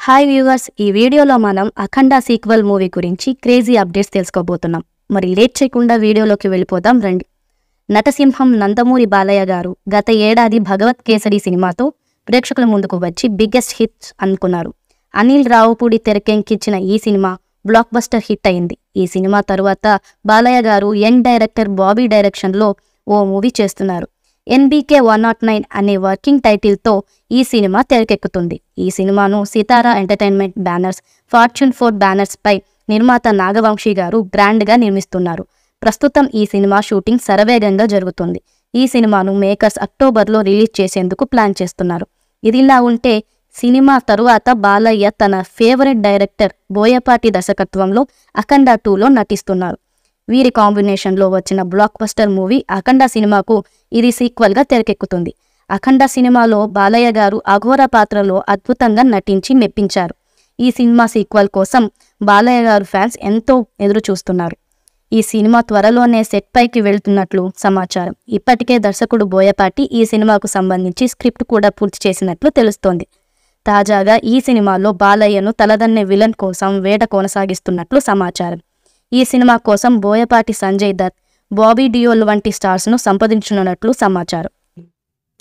Hi viewers, ఈ వీడియోలో మనం అఖండ సీక్వెల్ మూవీ గురించి క్రేజీ అప్డేట్స్ తెలుసుకోబోతున్నాం. మరి లేట్ చేయకుండా వీడియోలోకి వెళ్ళిపోదాం రండి. నటసింహం నందమూరి బాలయ్య గారు గత ఏడాది భగవత్ కేసరి సినిమాతో ప్రేక్షకుల ముందుకు వచ్చి బిగ్గెస్ట్ హిట్స్ అనుకున్నారు. అనిల్ రావుపూడి తెరకెక్కించిన ఈ సినిమా బ్లాక్ బస్టర్ హిట్ అయింది. ఈ సినిమా తరువాత బాలయ్య గారు యంగ్ డైరెక్టర్ బాబీ డైరెక్షన్లో ఓ మూవీ చేస్తున్నారు. ఎన్బీకే 109 అనే వర్కింగ్ టైటిల్తో ఈ సినిమా తెరకెక్కుతుంది. ఈ సినిమాను సితారా ఎంటర్టైన్మెంట్ బ్యానర్స్, ఫార్చ్యూన్ 4 బ్యానర్స్ పై నిర్మాత నాగవంశీ గారు గ్రాండ్గా నిర్మిస్తున్నారు. ప్రస్తుతం ఈ సినిమా షూటింగ్ శరవేగంగా జరుగుతుంది. ఈ సినిమాను మేకర్స్ అక్టోబర్లో రిలీజ్ చేసేందుకు ప్లాన్ చేస్తున్నారు. ఇదిలా ఉంటే సినిమా తరువాత బాలయ్య తన ఫేవరెట్ డైరెక్టర్ బోయపాటి దర్శకత్వంలో అఖండ 2లో నటిస్తున్నారు. వీరి కాంబినేషన్లో వచ్చిన బ్లాక్ బస్టర్ మూవీ అఖండ సినిమాకు ఇది సీక్వెల్గా తెరకెక్కుతుంది. అఖండ సినిమాలో బాలయ్య గారు అఘోర పాత్రలో అద్భుతంగా నటించి మెప్పించారు. ఈ సినిమా సీక్వెల్ కోసం బాలయ్య గారు ఫ్యాన్స్ ఎంతో ఎదురు చూస్తున్నారు. ఈ సినిమా త్వరలోనే సెట్ పైకి వెళ్తున్నట్లు సమాచారం. ఇప్పటికే దర్శకుడు బోయపాటి ఈ సినిమాకు సంబంధించి స్క్రిప్ట్ కూడా పూర్తి చేసినట్లు తెలుస్తోంది. తాజాగా ఈ సినిమాలో బాలయ్యను తలదన్నే విలన్ కోసం వేట కొనసాగిస్తున్నట్లు సమాచారం. ఈ సినిమా కోసం బోయపాటి సంజయ్ దత్, బాబీ డియోల్ వంటి స్టార్స్ను సంప్రదించనున్నట్లు సమాచారం.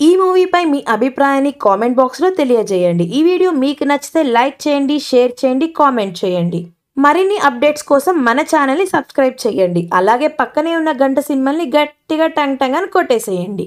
ఈ మూవీపై మీ అభిప్రాయాన్ని కామెంట్ బాక్స్లో తెలియజేయండి. ఈ వీడియో మీకు నచ్చితే లైక్ చేయండి, షేర్ చేయండి, కామెంట్ చేయండి. మరిన్ని అప్డేట్స్ కోసం మన ఛానల్ని సబ్స్క్రైబ్ చేయండి. అలాగే పక్కనే ఉన్న గంట సింబల్ని గట్టిగా టంగ్ టంగ్ అని కొట్టేసేయండి.